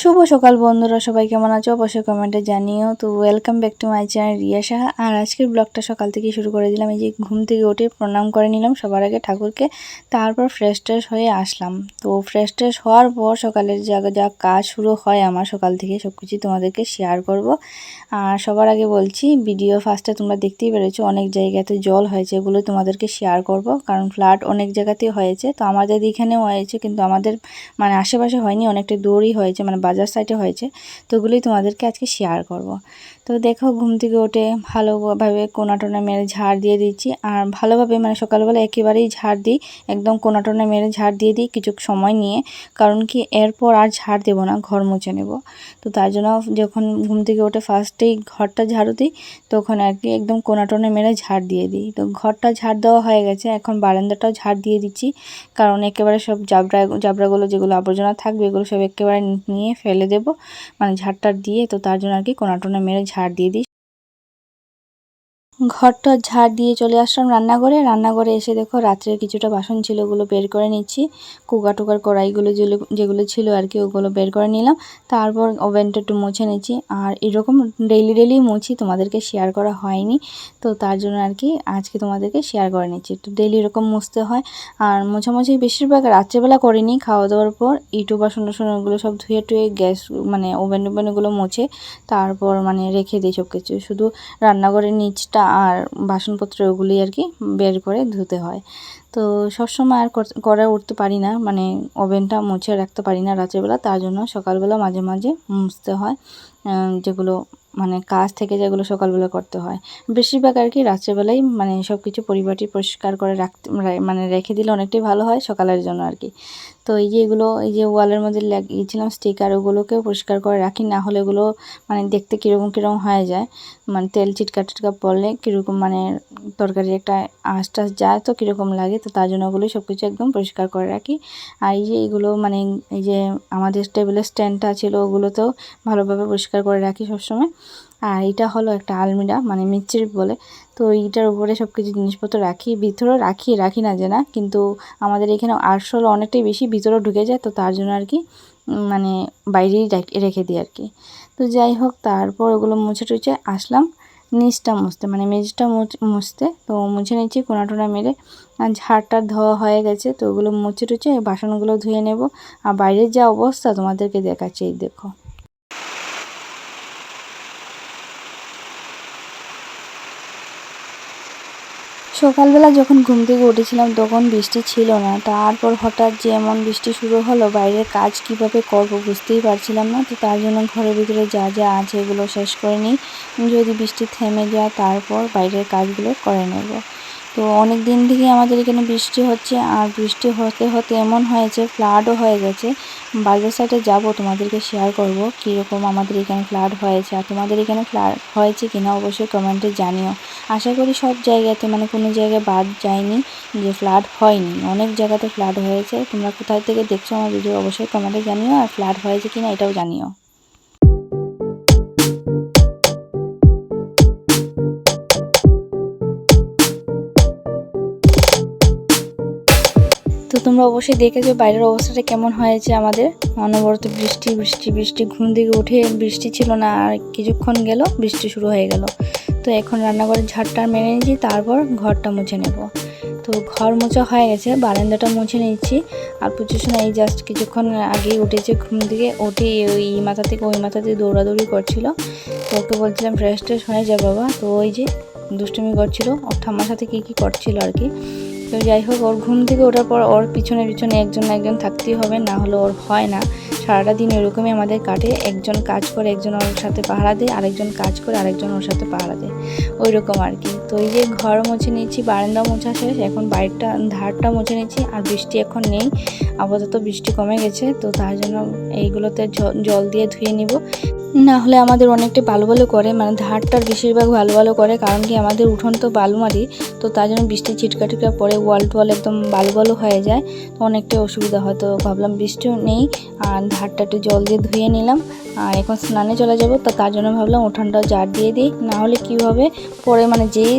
শুভ সকাল বন্ধুরা, সবাই কেমন আছো অবশ্যই কমেন্টে জানিও। তো welcome back to my channel Riya Saha. আর আজকের ব্লগটা সকাল থেকে শুরু করে দিলাম। এই যে ঘুম থেকে উঠে প্রণাম করে নিলাম সবার আগে ঠাকুরকে, তারপর ফ্রেশ ট্রেশ হয়ে আসলাম। তো ফ্রেশ ট্রেশ হওয়ার পর সকালের যা কাজ শুরু হয় আমার সকাল থেকে সব কিছু তোমাদেরকে শেয়ার করব। আর সবার আগে বলছি, ভিডিও ফার্স্টে তোমরা দেখতেই পেরেছো অনেক জায়গাতে জল হয়েছে, এগুলো তোমাদেরকে শেয়ার করব, কারণ ফ্লাড অনেক জায়গাতেই হয়েছে। তো আমাদের এখানেও হয়েছে, কিন্তু আমাদের মানে আশেপাশে হয়নি, অনেকটা দূরই হয়েছে, মানে বাজার সাইডে হয়েছে। তো ওগুলোই তোমাদেরকে আজকে শেয়ার করব। তো দেখো, ঘুম থেকে উঠে ভালোভাবে কোনাটোনা মেরে ঝাড় দিয়ে দিচ্ছি। আর ভালোভাবে মানে সকালবেলা একেবারেই ঝাড় দিই, একদম কোনাটোনা মেরে ঝাড় দিয়ে দিই কিছু সময় নিয়ে। কারণ কি, এরপর আর ঝাড় দেবো না, ঘর মুছে নেব। তো তার জন্য যখন ঘুম থেকে উঠে ফার্স্টেই ঘরটা ঝাড়ু দিই, তখন আর কি একদম কোনাটোনা মেরে ঝাড় দিয়ে দিই। তো ঘরটা ঝাড় দেওয়া হয়ে গেছে, এখন বারান্দাটাও ঝাড় দিয়ে দিচ্ছি। কারণ একেবারে সব জাবরাগুলো যেগুলো আবর্জনা থাকবে এগুলো সব একেবারে নিয়ে ফেলে দেব, মানে ঝাড়টা দিয়ে। তো তার জন্য আর কি কোনাটোনা মেরে ঝাড় দিয়ে দিই। ঘরটা ঝাড় দিয়ে চলে আসলাম রান্নাঘরে এসে দেখো রাত্রের কিছুটা বাসন ছিল, ওগুলো বের করে নিচ্ছি। কুকার টুকার কড়াইগুলো যেগুলো ছিল আর কি, ওগুলো বের করে নিলাম। তারপর ওভেনটা একটু মুছে নিচ্ছি। আর এরকম ডেইলি মুছি, তোমাদেরকে শেয়ার করা হয়নি। তো তার জন্য আর কি আজকে তোমাদেরকে শেয়ার করে নিচ্ছি। তো ডেইলি এরকম মুছতে হয়। আর মোছামুছি বেশিরভাগ রাত্রেবেলা করিনি, খাওয়া দাওয়ার পর ইউটিউব বাসন ওগুলো সব ধুয়ে টুয়ে গ্যাস মানে ওভেনগুলো মুছে তারপর মানে রেখে দিই সব কিছু। শুধু রান্নাঘরের নিচটা আর বাসনপত্র ওগুলি আর কি বের করে ধুতে হয়। তো সবসময় আর করে উঠতে পারি না, মানে ওভেনটা মুছে রাখতে পারি না রাত্রেবেলা, তার জন্য সকালবেলা মাঝে মাঝে মুছতে হয়। যেগুলো মানে কাজ থেকে যেগুলো সকালবেলা করতে হয়, বেশিরভাগ আর কি রাত্রেবেলাই মানে সব কিছু পরিপাটি পরিষ্কার করে মানে রেখে দিলে অনেকটাই ভালো হয় সকালের জন্য আর কি। তো এই যে এগুলো, এই যে ওয়ালের মধ্যে লাগিয়েছিলাম স্টিকার, ওগুলোকেও পরিষ্কার করে রাখি, না হলে এগুলো মানে দেখতে কীরকম হয়ে যায়। মানে তেল টিটকা পড়লে কীরকম মানে তরকারির একটা আঁশ টাশ যায়, তো কীরকম লাগে। তো তার জন্য ওগুলো সব কিছু একদম পরিষ্কার করে রাখি। আর এই যে এগুলো মানে এই যে আমাদের টেবিলের স্ট্যান্ডটা ছিল, ওগুলোতেও ভালোভাবে পরিষ্কার করে রাখি সবসময়। আর এটা হলো একটা আলমিরা, মানে মিস্ত্রি বলে। তো এইটার উপরে সব কিছু জিনিসপত্র রাখি, ভিতরেও রাখি না যে না, কিন্তু আমাদের এখানে আরশোল অনেকটাই বেশি, ভিতরেও ঢুকে যায়। তো তার জন্য আর কি মানে বাইরেই রেখে দিই আর কি। তো যাই হোক, তারপর ওগুলো মুছে টুছে আসলাম নিচটা মুছতে, মানে মেঝটা মুছতে। তো মুছে নিচ্ছি কোনাটোনা মেরে। আর ঝাড়টা ধোয়া হয়ে গেছে, তো ওগুলো মুছে টুছে বাসনগুলো ধুয়ে নেব। আর বাইরের যা অবস্থা তোমাদেরকে দেখাচ্ছি, এই দেখো। সকালবেলা যখন ঘুম থেকে উঠেছিলাম তখন বৃষ্টি ছিল না, তারপর হঠাৎ যে এমন বৃষ্টি শুরু হলো, বাইরের কাজ কিভাবে করব বুঝতেই পারছিলাম না। তো তার জন্য ঘরের ভিতরে যা যা আছে এগুলো শেষ করে নিই, যদি বৃষ্টি থেমে যায় তারপর বাইরের কাজগুলো করে নেব। তো অনেক দিন থেকে আমাদের এখানে বৃষ্টি হচ্ছে, আর বৃষ্টি হতে হতে এমন হয়েছে ফ্লাডও হয়ে গেছে। বাজার সাইডে যাব, তোমাদেরকে শেয়ার করব কীরকম আমাদের এখানে ফ্লাড হয়েছে। আর তোমাদের এখানে ফ্লাড হয়েছে কিনা অবশ্যই কমেন্টে জানিও। আশা করি সব জায়গাতে মানে কোনো জায়গায় বাদ যায়নি যে ফ্লাড হয়নি, অনেক জায়গাতে ফ্লাড হয়েছে। তোমরা কোথায় থেকে দেখছো আমার ভিডিও অবশ্যই কমেন্টে জানিও, আর ফ্লাড হয়েছে কিনা এটাও জানিও। তো তোমরা অবশ্যই দেখেছো বাইরের অবস্থাটা কেমন হয়েছে আমাদের। অনবরত বৃষ্টি বৃষ্টি বৃষ্টি, ঘুম থেকে উঠে বৃষ্টি ছিল না, আর কিছুক্ষণ গেল বৃষ্টি শুরু হয়ে গেল। তো এখন রান্নাঘরের ঝাড়টা মেরে নিচ্ছি, তারপর ঘরটা মুছে নেব। তো ঘর মোছা হয়ে গেছে, বারান্দাটা মুছে নিচ্ছি। আর পুচুসোনা এই জাস্ট কিছুক্ষণ আগেই উঠেছে ঘুম থেকে, উঠে ওই মাথা থেকে ওই মাথাতে দৌড়াদৌড়ি করছিল। তো ওকে বলছিলাম ফ্রেশ ট্রেশ হয়ে যা বাবা, তো ওই যে দুষ্টুমি করছিল, ওর ঠাম্মার সাথে কী করছিল আর কি। তো যাই হোক, ওর ঘুম থেকে ওঠার পর ওর পিছনে একজন না একজন থাকতেই হবে, না হলে ওর হয় না। সারাটা দিন এরকমই আমাদের কাটে, একজন কাজ করে একজন ওর সাথে পাহারা দেয়, আরেকজন কাজ করে আরেকজন ওর সাথে পাহারা দেয়, ওই রকম আর কি। তো এই যে ঘর মুছে নিচ্ছি, বারান্দা মোছা শেষ, এখন বাইরটা ধারটা মুছে নিচ্ছি। আর বৃষ্টি এখন নেই, আপাতত বৃষ্টি কমে গেছে। তো তার জন্য এইগুলোতে জল দিয়ে ধুয়ে নিব। না হলে আমাদের অনেকটাই ভালো ভালো করে, মানে ধারটার বেশিরভাগ ভালো ভালো করে, কারণ কি আমাদের উঠোন তো বালু মাটি, তো তার জন্য বৃষ্টি ছিটকা টিটকা পরে ওয়াল টোয়াল একদম বালু বালু হয়ে যায়, তো অনেকটাই অসুবিধা হয়। তো ভাবলাম বৃষ্টিও নেই আর ধারটা একটু জল দিয়ে ধুয়ে নিলাম, আর এখন স্নানে চলে যাব, তো তার জন্য ভাবলাম উঠানটা ঝাড় দিয়ে দিই, না হলে কী হবে পরে মানে যেই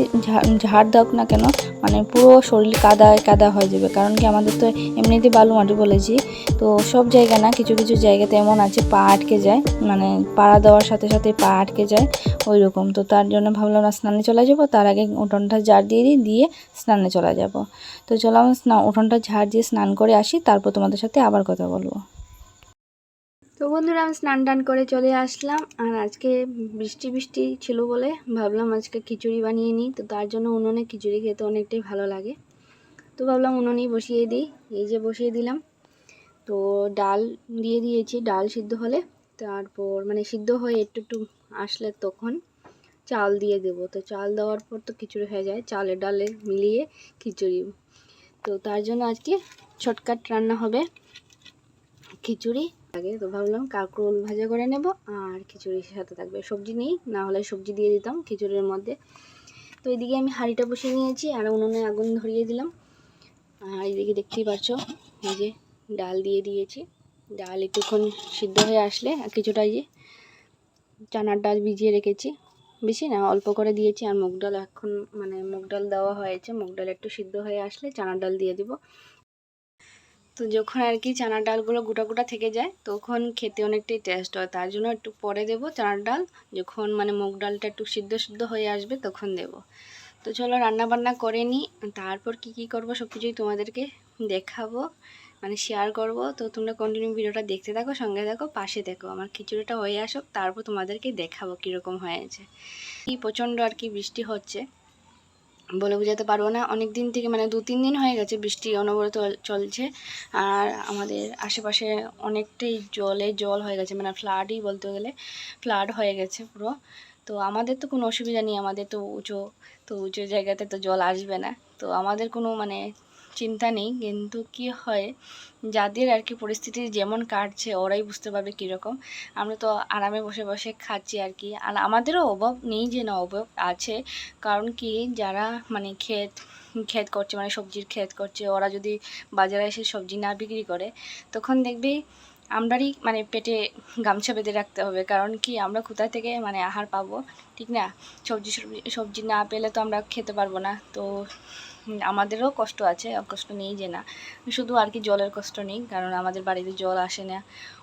ঝাড় দাও না কেন মানে পুরো শরীর কাদা কাদা হয়ে যাবে, কারণ কি আমাদের তো এমনিতে বালু মাটি বলেছি, তো সব জায়গা না, কিছু কিছু জায়গাতে এমন আছে পা আটকে যায়, মানে পাড়া দেওয়ার সাথে সাথে পা আটকে যায় ওই রকম। তো তার জন্য ভাবলাম না, স্নানে চলে যাব, তার আগে উঠোনটা ঝাড় দিয়ে দিই, দিয়ে স্নানে চলে যাব। তো চলো আমি উঠোনটা ঝাড় দিয়ে স্নান করে আসি, তারপর তোমাদের সাথে আবার কথা বলবো। তো বন্ধুরা আমি স্নান টান করে চলে আসলাম, আর আজকে বৃষ্টি বৃষ্টি ছিল বলে ভাবলাম আজকে খিচুড়ি বানিয়ে নিই, তো তার জন্য উনুনে খিচুড়ি খেতে অনেকটাই ভালো লাগে, তো ভাবলাম উনুনেই বসিয়ে দিই। এই যে বসিয়ে দিলাম, তো ডাল দিয়ে দিয়েছি, ডাল সিদ্ধ হলে তারপর মানে সিদ্ধ হয়ে একটু একটু আসলে তখন চাল দিয়ে দেব, তো চাল দেওয়ার পর তো খিচুড়ি হয়ে যায়, চালে ডালে মিলিয়ে খিচুড়ি। তো তার জন্য আজকে শর্টকাট রান্না হবে খিচুড়ি আগে, তো ভাবলাম কাঁকরোল ভাজা করে নেব আর খিচুড়ির সাথে থাকবে, সবজি নেই, না হলে সবজি দিয়ে দিতাম খিচুড়ির মধ্যে। তো এইদিকে আমি হাঁড়িটা বসিয়ে নিয়েছি আর উনুনে আগুন ধরিয়ে দিলাম, আর এইদিকে দেখতেই পাচ্ছ এই যে ডাল দিয়ে দিয়েছি, ডাল একটুক্ষণ সিদ্ধ হয়ে আসলে কিছুটা এই যে চানার ডাল ভিজিয়ে রেখেছি, বেশি না অল্প করে দিয়েছি, আর মুগ ডাল এখন মানে মুগ ডাল দেওয়া হয়েছে, মুগ ডাল একটু সিদ্ধ হয়ে আসলে চানার ডাল দিয়ে দেবো। তো যখন আর কি চানার ডালগুলো গোটা গোটা থেকে যায় তখন খেতে অনেকটাই টেস্ট হয়, তার জন্য একটু পরে দেবো চানার ডাল, যখন মানে মুগ ডালটা একটু সিদ্ধ সিদ্ধ হয়ে আসবে তখন দেব। তো চলো রান্না বান্না করে নিই, তারপর কি করব সব কিছুই তোমাদেরকে দেখাবো, মানে শেয়ার করব। তো তোমরা কন্টিনিউ ভিডিওটা দেখতে থাকো, সঙ্গে থাকো, পাশে দেখো, আমার খিচুড়িটা হয়ে আসুক তারপর তোমাদেরকে দেখাবো কীরকম হয়েছে। কি প্রচণ্ড আর কি বৃষ্টি হচ্ছে, বলে বোঝাতে পারবো না, অনেক দিন থেকে মানে 2-3 দিন হয়ে গেছে বৃষ্টি অনবরত চলছে, আর আমাদের আশেপাশে অনেকটাই জল হয়ে গেছে, মানে ফ্লাডই বলতে গেলে ফ্লাড হয়ে গেছে পুরো। তো আমাদের তো কোনো অসুবিধা নেই, আমাদের তো উঁচু জায়গাতে তো জল আসবে না, তো আমাদের কোনো মানে চিন্তা নেই, কিন্তু কি হয় যাদের আর কি পরিস্থিতি যেমন কাটছে ওরাই বুঝতে পারবে কীরকম। আমরা তো আরামে বসে বসে খাচ্ছি আর কি, আর আমাদেরও অভাব নেই যে না, অভাব আছে, কারণ কি যারা মানে ক্ষেত করছে, মানে সবজির ক্ষেত করছে, ওরা যদি বাজারে এসে সবজি না বিক্রি করে তখন দেখবি আমরারই মানে পেটে গামছা বেঁধে রাখতে হবে, কারণ কি আমরা কোথা থেকে মানে আহার পাবো, ঠিক না? সবজি না পেলে তো আমরা খেতে পারবো না, তো আমাদেরও কষ্ট আছে, কষ্ট নেই যে না, শুধু আর কি জলের কষ্ট নেই, কারণ আমাদের বাড়িতে জল আসে না,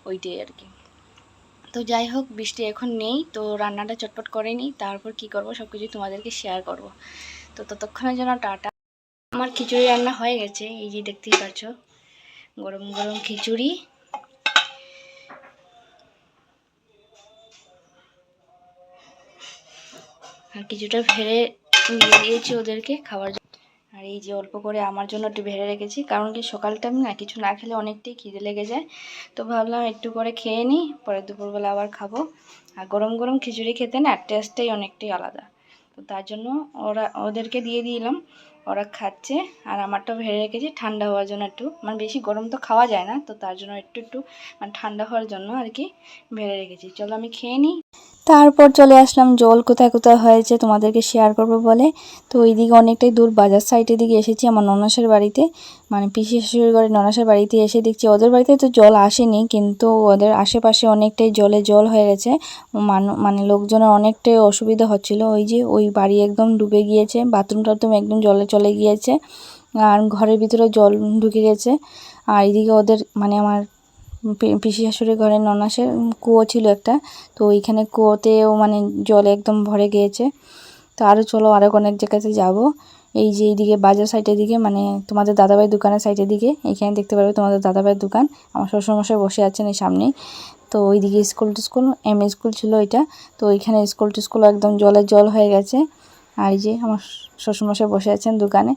ওইটাই আর কি। তো যাই হোক বৃষ্টি এখন নেই, তো রান্নাটা চটপট করে নিই, তারপর কি করব সব কিছু তোমাদেরকে শেয়ার করব। তো ততক্ষণের জন্য টাটা। আমার খিচুড়ি রান্না হয়ে গেছে, এই যে দেখতেই পাচ্ছ গরম গরম খিচুড়ি, আর কিছুটা ভেড়ে দিয়ে দিয়েছি ওদেরকে খাওয়ার জন্য, আর এই যে অল্প করে আমার জন্য একটু ভেড়ে রেখেছি, কারণ কি সকালটা আমি না কিছু না খেলে অনেকটাই খিদে লেগে যায়, তো ভাবলাম একটু করে খেয়ে নিই, পরে দুপুরবেলা আবার খাবো। আর গরম গরম খিচুড়ি খেতে না টেস্টটাই অনেকটাই আলাদা, তো তার জন্য ওদেরকে দিয়ে দিলাম, ওরা খাচ্ছে, আর আমারটাও ভেড়ে রেখেছি ঠান্ডা হওয়ার জন্য, একটু মানে বেশি গরম তো খাওয়া যায় না, তো তার জন্য একটু মানে ঠান্ডা হওয়ার জন্য আর কি ভেড়ে রেখেছি। চলো আমি খেয়ে নিই, তারপর চলে আসলাম জল কোথায় কোথায় হয়েছে তোমাদেরকে শেয়ার করবো বলে। তো ওইদিকে অনেকটাই দূর বাজার সাইডের দিকে এসেছি আমার ননাসের বাড়িতে, মানে পিসি শাশুড়ির ঘরে ননাসের বাড়িতে এসে দেখছি ওদের বাড়িতে তো জল আসেনি, কিন্তু ওদের আশেপাশে অনেকটাই জল হয়ে গেছে, মানে লোকজনের অনেকটাই অসুবিধা হচ্ছিল, ওই যে ওই বাড়ি একদম ডুবে গিয়েছে, বাথরুম টাথরুম একদম জলে চলে গিয়েছে, আর ঘরের ভিতরে জল ঢুকে গেছে। আর এদিকে ওদের মানে আমার পিসি শাশুড়ির ঘরে ননাসের কুয়ো ছিল একটা, তো ওইখানে কুয়োতেও মানে জল একদম ভরে গিয়েছে। তো আরও চলো আরও অনেক জায়গাতে যাব, এই যে এইদিকে বাজার সাইডের দিকে, মানে তোমাদের দাদাভাইয়ের দোকানের সাইডের দিকে, এইখানে দেখতে পারবে তোমাদের দাদাভাইয়ের দোকান, আমার শ্বশুরমশাই বসে আছেন এই সামনেই। তো ওইদিকে স্কুল স্কুল ছিল ওইটা, তো ওইখানে স্কুল একদম জল হয়ে গেছে, আর এই যে আমার শ্বশুরমশাই বসে আছেন দোকানে।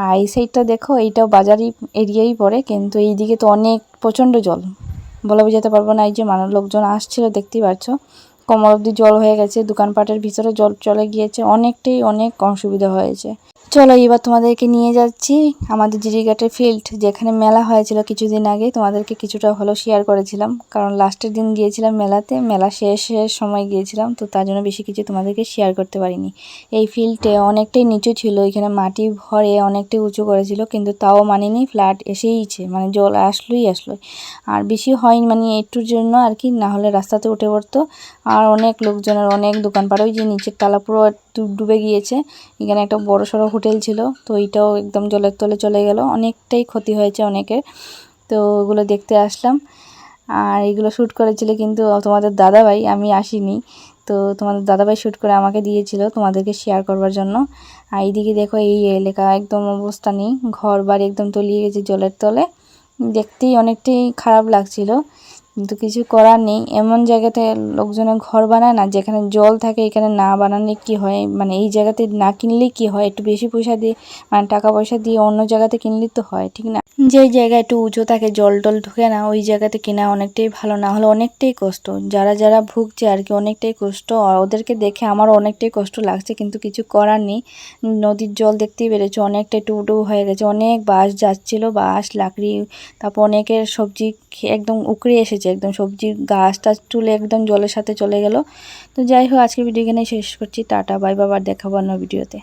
আর এই সাইডটা দেখো, এইটাও বাজারই এরিয়াই পড়ে, কিন্তু এইদিকে তো অনেক প্রচণ্ড জল, বলে বোঝাতে পারবো না। এই যে লোকজন আসছিল দেখতেই পাচ্ছ, কোমর অবধি জল হয়ে গেছে, দোকানপাটের ভিতরে জল চলে গিয়েছে, অনেক অসুবিধা হয়েছে। চলো এবার তোমাদেরকে নিয়ে যাচ্ছি আমাদের জিরিঘাটের ফিল্ড, যেখানে মেলা হয়েছিল কিছুদিন আগে। তোমাদেরকে কিছুটা হলেও শেয়ার করেছিলাম, কারণ লাস্টের দিন গিয়েছিলাম মেলাতে, মেলা শেষের সময় গিয়েছিলাম, তো তার জন্য বেশি কিছু তোমাদেরকে শেয়ার করতে পারিনি। এই ফিল্ডে অনেকটাই নিচু ছিল, এখানে মাটি ভরে অনেকটাই উঁচু করেছিল, কিন্তু তাও মানিনি, ফ্ল্যাট এসেইছে, মানে জল আসলোই আর বেশি হয়নি, মানে একটুর জন্য আর কি, না হলে রাস্তাতে উঠে পড়তো। আর অনেক লোকজনের অনেক দোকানপাট, ওই যে নিচের তালা পুরো ডুবে গিয়েছে। এখানে একটা বড় সড়ো হোটেল ছিল, তো এইটাও একদম জলের তলে চলে গেল, অনেকটাই ক্ষতি হয়েছে অনেকের। তো ওগুলো দেখতে আসলাম। আর এগুলো শ্যুট করেছিল কিন্তু তোমাদের দাদাভাই, আমি আসিনি। তো তোমাদের দাদাভাই শ্যুট করে আমাকে দিয়েছিল তোমাদেরকে শেয়ার করবার জন্য। আর এইদিকে দেখো এই এলাকা একদম অবস্থা নেই, ঘর বাড়ি একদম তলিয়ে গেছে জলের তলে, দেখতেই অনেকটাই খারাপ লাগছিল, কিন্তু কিছু করার নেই। এমন জায়গাতে লোকজনের ঘর বানায় না, যেখানে জল থাকে, এখানে না বানালে কি হয়, মানে এই জায়গাতে না কিনলে কি হয়, একটু বেশি পয়সা দিয়ে, মানে টাকা পয়সা দিয়ে অন্য জায়গাতে কিনলেই তো হয়, ঠিক না? যেই জায়গায় একটু উঁচু থাকে, জল টল ঢুকে না, ওই জায়গাতে কেনা অনেকটাই ভালো, না হলে অনেকটাই কষ্ট। যারা যারা ভুগছে আর কি, অনেকটাই কষ্ট, আর ওদেরকে দেখে আমারও অনেকটাই কষ্ট লাগছে, কিন্তু কিছু করার নেই। নদীর জল দেখতেই পেরেছো, অনেকটা একটু উঠু হয়ে গেছে, অনেক বাস যাচ্ছিল, বাস লাকড়ি, তারপর অনেকের সবজি একদম উকড়ে এসেছে, একদম সবজি গাছ টাছ তুলে একদম জলের সাথে চলে গেল। তো যাই হোক, আজকের ভিডিও এখানে শেষ করছি, টাটা বাই বাই, আবার দেখাবো অন্য ভিডিওতে।